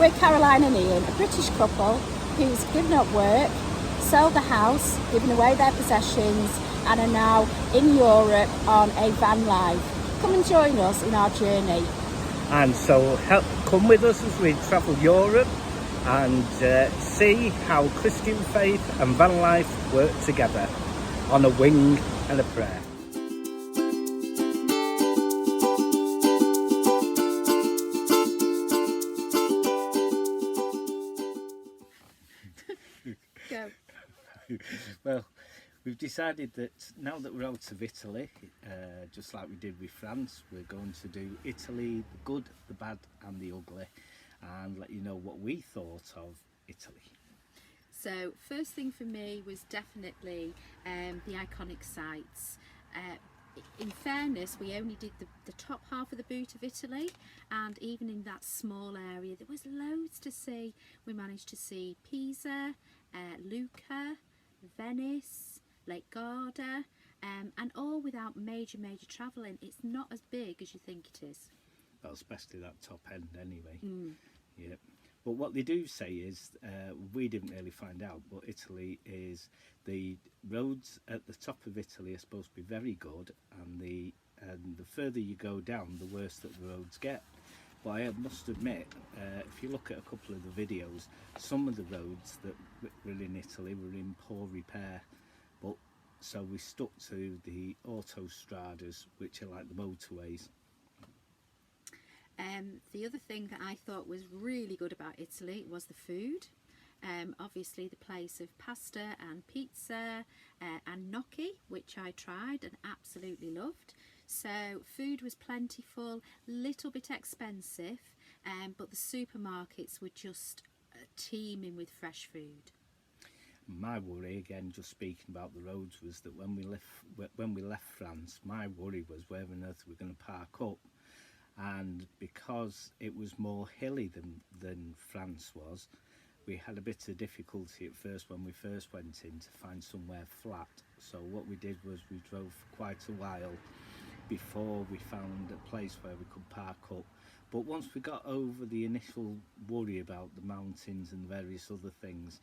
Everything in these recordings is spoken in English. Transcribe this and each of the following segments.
We're Caroline and Ian, a British couple who's given up work, sold the house, given away their possessions and are now in Europe on a van life. Come and join us in our journey. And so come with us as we travel Europe and see how Christian faith and van life work together on a wing and a prayer. Go. Well, we've decided that now that we're out of Italy, just like we did with France, we're going to do Italy, the good, the bad and the ugly, and let you know what we thought of Italy. So first thing for me was definitely the iconic sites. In fairness, we only did the top half of the boot of Italy, and even in that small area there was loads to see. We managed to see Pisa, Lucca, Venice, Lake Garda, and all without major travelling. It's not as big as you think it is. Well, especially that top end anyway. Yeah. But what they do say is, we didn't really find out, but Italy is, the roads at the top of Italy are supposed to be very good, and the further you go down, the worse that the roads get. But I must admit, if you look at a couple of the videos, some of the roads that were in Italy were in poor repair. But so we stuck to the autostradas, which are like the motorways. The other thing that I thought was really good about Italy was the food. Obviously the place of pasta and pizza and gnocchi, which I tried and absolutely loved. So food was plentiful, little bit expensive, but the supermarkets were just teeming with fresh food. My worry, again, just speaking about the roads, was that when we left France, my worry was where on earth we're going to park up. And because it was more hilly than France was, we had a bit of difficulty at first when we first went in to find somewhere flat. So what we did was we drove for quite a while before we found a place where we could park up. But once we got over the initial worry about the mountains and various other things,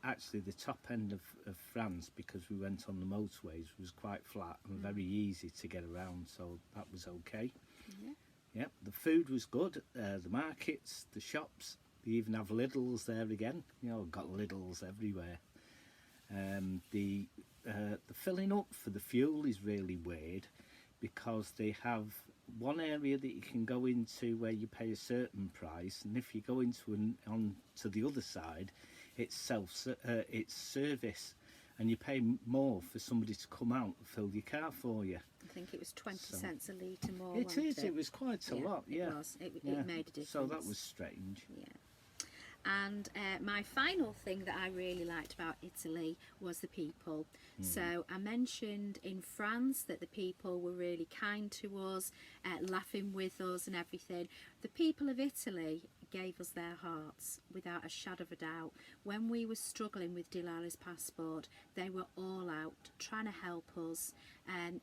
actually the top end of France, because we went on the motorways, was quite flat and very easy to get around, so that was okay. Yeah, the food was good, the markets, the shops, they even have Lidl's there again, you know, got Lidl's everywhere. The filling up for the fuel is really weird, because they have one area that you can go into where you pay a certain price, and if you go on to the other side, it's service, and you pay more for somebody to come out and fill your car for you. I think it was 20 cents a litre more. It is. It was quite a lot. Yeah, it was. It made a difference. So that was strange. Yeah. And my final thing that I really liked about Italy was the people. So I mentioned in France that the people were really kind to us, laughing with us and everything. The people of Italy gave us their hearts without a shadow of a doubt. When we were struggling with Delilah's passport, they were all out trying to help us.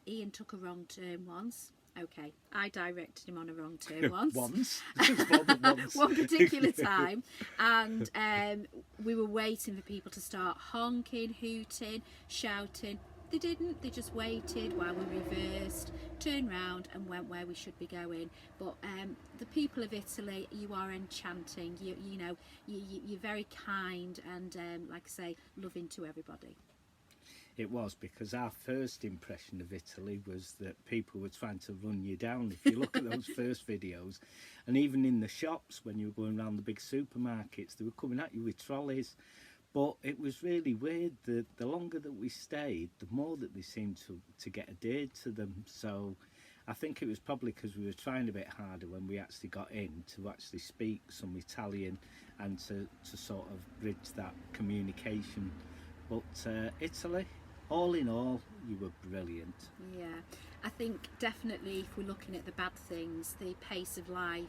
Ian took a wrong turn once. Okay, I directed him on a wrong turn once. Once. One particular time, and we were waiting for people to start honking, hooting, shouting. They didn't. They just waited while we reversed, turned round and went where we should be going. But the people of Italy, you are enchanting. You know, you're very kind and, like I say, loving to everybody. It was, because our first impression of Italy was that people were trying to run you down. If you look at those first videos, and even in the shops when you were going around the big supermarkets, they were coming at you with trolleys. But it was really weird that the longer that we stayed, the more that they seemed to get adhered to them. So I think it was probably because we were trying a bit harder when we actually got in to actually speak some Italian and to sort of bridge that communication. But Italy, all in all, you were brilliant. Yeah, I think definitely if we're looking at the bad things, the pace of life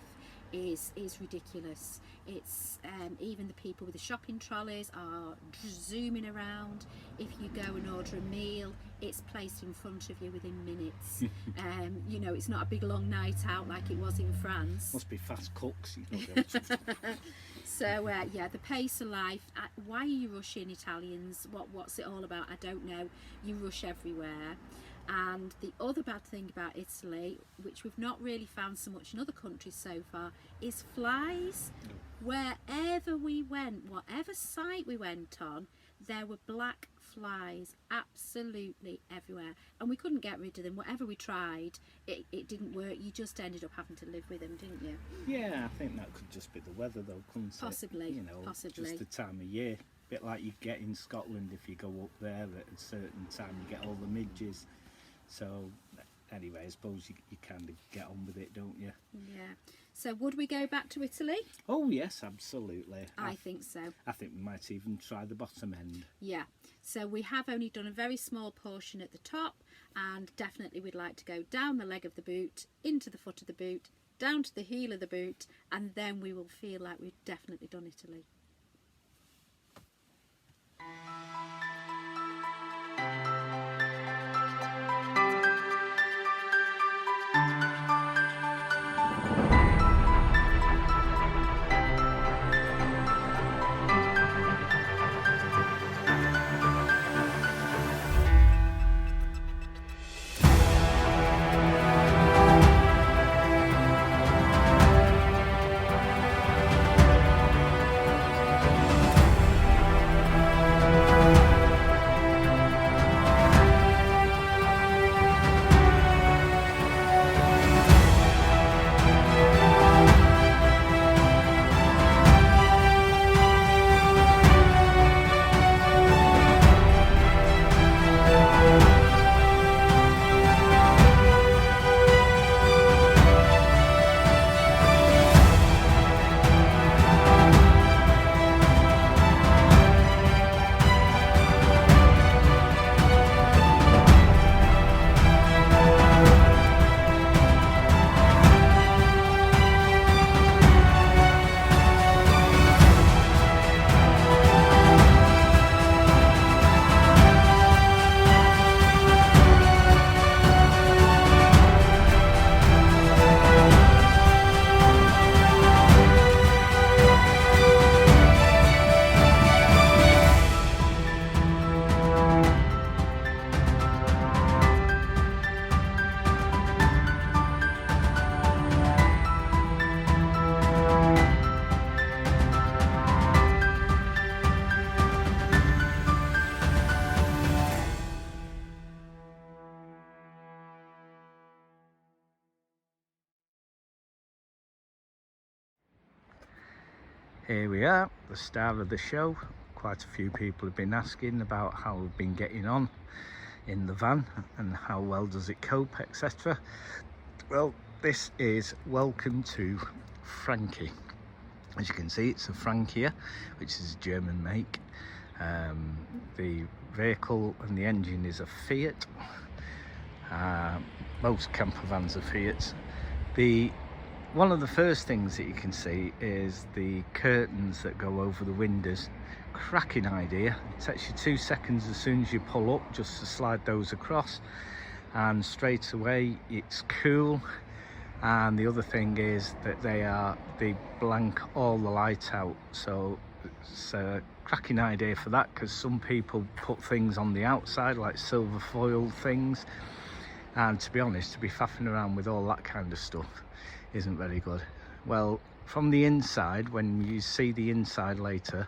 is ridiculous. It's even the people with the shopping trolleys are zooming around. If you go and order a meal, it's placed in front of you within minutes. You know, it's not a big long night out like it was in France. Must be fast cooks. You know, So yeah, the pace of life. Why are you rushing, Italians? What's it all about? I don't know. You rush everywhere. And the other bad thing about Italy, which we've not really found so much in other countries so far, is flies. Wherever we went, whatever site we went on, there were black flies absolutely everywhere, and we couldn't get rid of them. Whatever we tried, it didn't work. You just ended up having to live with them, didn't you? Yeah, I think that could just be the weather though, couldn't it? Possibly, You know, possibly. just the time of year. Bit like you get in Scotland, if you go up there at a certain time, you get all the midges. So anyway, I suppose you kind of get on with it, don't you? Yeah. So would we go back to Italy? Oh yes, absolutely. I think so. I think we might even try the bottom end. Yeah. So we have only done a very small portion at the top, and definitely we'd like to go down the leg of the boot, into the foot of the boot, down to the heel of the boot, and then we will feel like we've definitely done Italy. Here we are, the star of the show. Quite a few people have been asking about how we've been getting on in the van and how well does it cope, etc. Well, this is Welcome to Frankie. As you can see, it's a Frankia, which is a German make. The vehicle and the engine is a Fiat. Most camper vans are Fiats. One of the first things that you can see is the curtains that go over the windows. Cracking idea. It takes you 2 seconds as soon as you pull up just to slide those across, and straight away it's cool. And the other thing is that they blank all the light out, so it's a cracking idea for that, because some people put things on the outside like silver foil things, and to be honest, to be faffing around with all that kind of stuff isn't very good. Well, from the inside, when you see the inside later,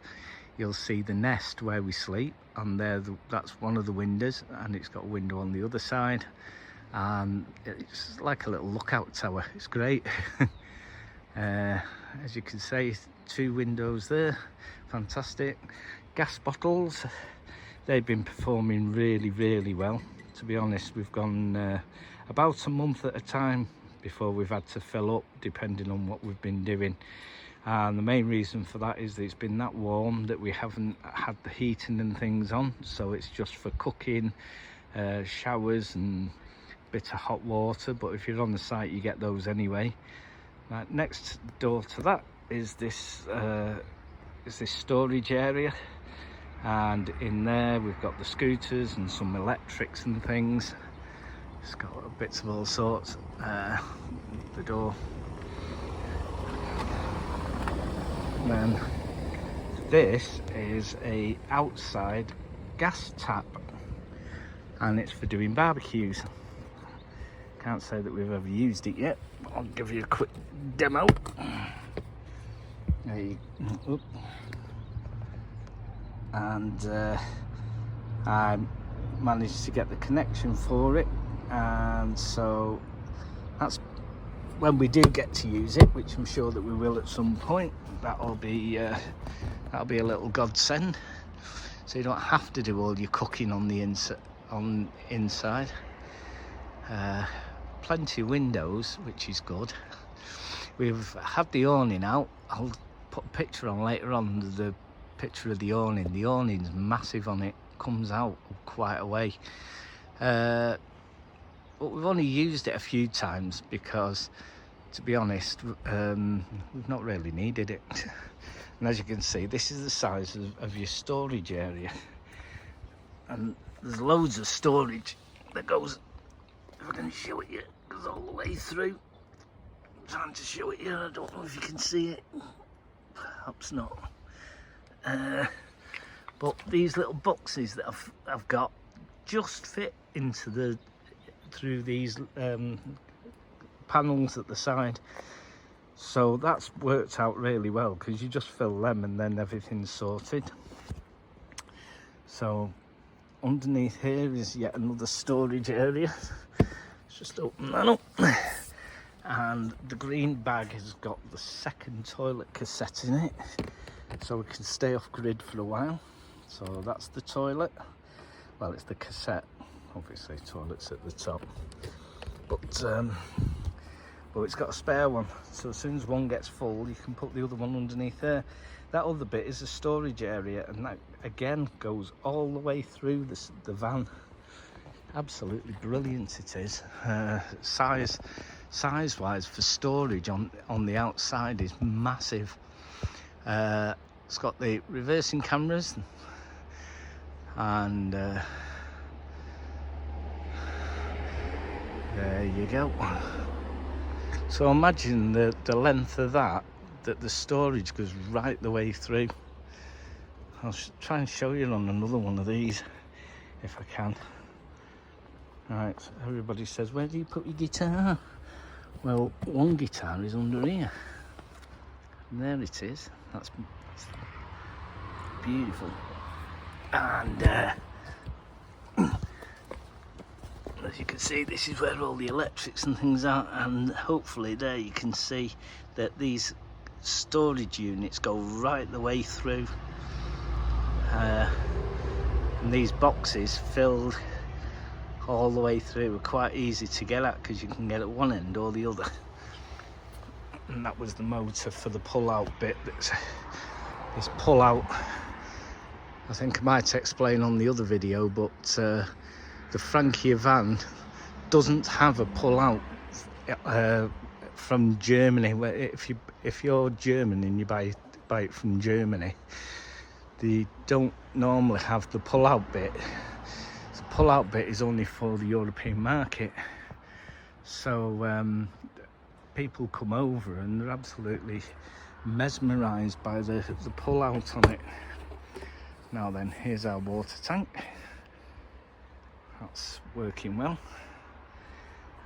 you'll see the nest where we sleep, and that's one of the windows, and it's got a window on the other side, and it's like a little lookout tower. It's great. As you can see, 2 windows there, fantastic. Gas bottles, they've been performing really well. To be honest, we've gone about a month at a time before we've had to fill up, depending on what we've been doing. And the main reason for that is that it's been that warm that we haven't had the heating and things on, so it's just for cooking, showers and a bit of hot water, but if you're on the site you get those anyway. Next door to that is this storage area. and in there we've got the scooters and some electrics and things. It's got bits of all sorts. The door. And then this is a outside gas tap, and it's for doing barbecues. Can't say that we've ever used it yet, but I'll give you a quick demo. And I managed to get the connection for it, and so that's when we do get to use it, which I'm sure that we will at some point. That'll be a little godsend, so you don't have to do all your cooking on the inside. Plenty of windows, which is good. We've had the awning out. I'll put a picture on later on, the picture of the awning. The awning's massive on it, comes out quite a way. But we've only used it a few times because, to be honest, we've not really needed it. And as you can see, this is the size of your storage area, and there's loads of storage that goes, if I can show it you, goes all the way through. I'm trying to show it you, I don't know if you can see it, perhaps not. But these little boxes that I've got just fit into through these panels at the side. So that's worked out really well, because you just fill them and then everything's sorted. So underneath here is yet another storage area. Let's just open that up. And the green bag has got the second toilet cassette in it, so we can stay off grid for a while. So that's the toilet. Well, it's the cassette, obviously toilet's at the top. But it's got a spare one, so as soon as one gets full you can put the other one underneath there. That other bit is a storage area, and that again goes all the way through the van. Absolutely brilliant it is. Size wise for storage on the outside is massive. It's got the reversing cameras, and there you go. So imagine the length of that the storage goes right the way through. I'll try and show you on another one of these if I can. Right, so everybody says, where do you put your guitar? Well, one guitar is under here. And there it is. That's beautiful. And as you can see, this is where all the electrics and things are, and hopefully there you can see that these storage units go right the way through, and these boxes filled all the way through are quite easy to get at, because you can get at one end or the other. And that was the motor for the pull-out bit. This pull-out, I think I might explain on the other video, but the Frankia van doesn't have a pull-out from Germany. If you're German and you buy it from Germany, they don't normally have the pull-out bit. The pull-out bit is only for the European market. So people come over and they're absolutely mesmerised by the pull-out on it. Now then, here's our water tank. That's working well.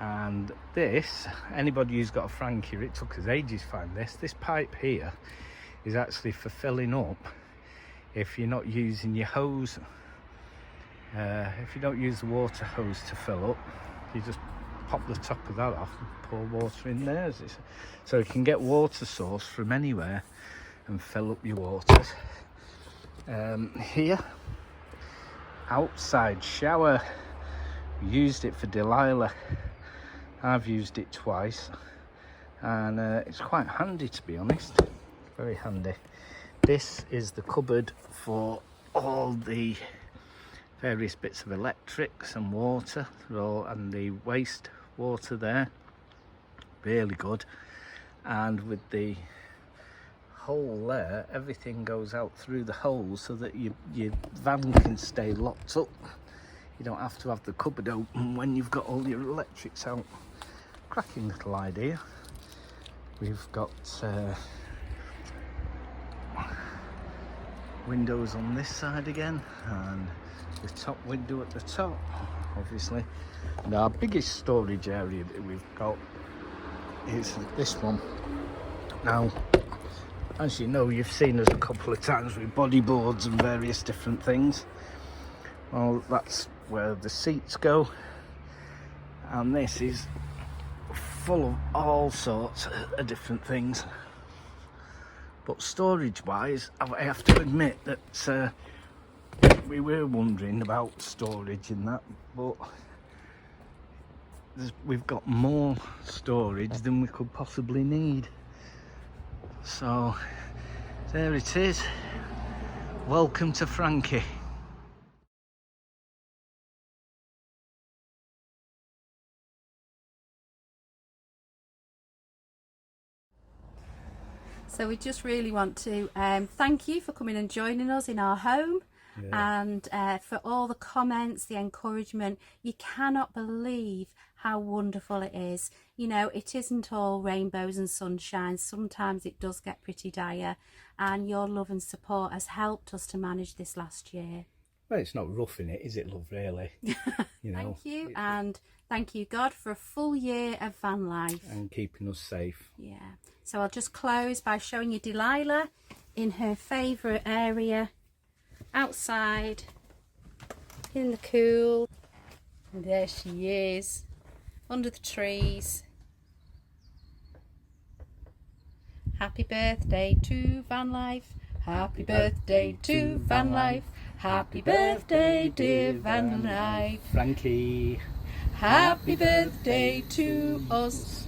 And this, anybody who's got a Frankia, it took us ages to find this. This pipe here is actually for filling up if you're not using your hose. If you don't use the water hose to fill up, you just pop the top of that off and pour water in there. So you can get water source from anywhere and fill up your waters. Here, outside shower. Used it for Delilah. I've used it twice, and it's quite handy, to be honest. Very handy. This is the cupboard for all the various bits of electrics and water, and the waste water there. Really good. And with the hole there, everything goes out through the hole so that your van can stay locked up. You don't have to have the cupboard open when you've got all your electrics out. Cracking little idea. We've got windows on this side again, and the top window at the top, obviously. And our biggest storage area that we've got is this one. Now, as you know, you've seen us a couple of times with bodyboards and various different things. Well, that's where the seats go, and this is full of all sorts of different things. But storage wise, I have to admit that we were wondering about storage in that, but we've got more storage than we could possibly need. So there it is. Welcome to Frankie. So we just really want to thank you for coming and joining us in our home, and for all the comments, the encouragement. You cannot believe how wonderful it is. You know, it isn't all rainbows and sunshine. Sometimes it does get pretty dire, and your love and support has helped us to manage this last year. Well, it's not roughing it, is it, love, really? You know, Thank you, and thank you, God, for a full year of van life. And keeping us safe. Yeah. So I'll just close by showing you Delilah in her favourite area, outside, in the cool. And there she is, under the trees. Happy birthday to van life. Happy birthday to van life. Happy birthday, dear van life. Frankie. Happy birthday to us.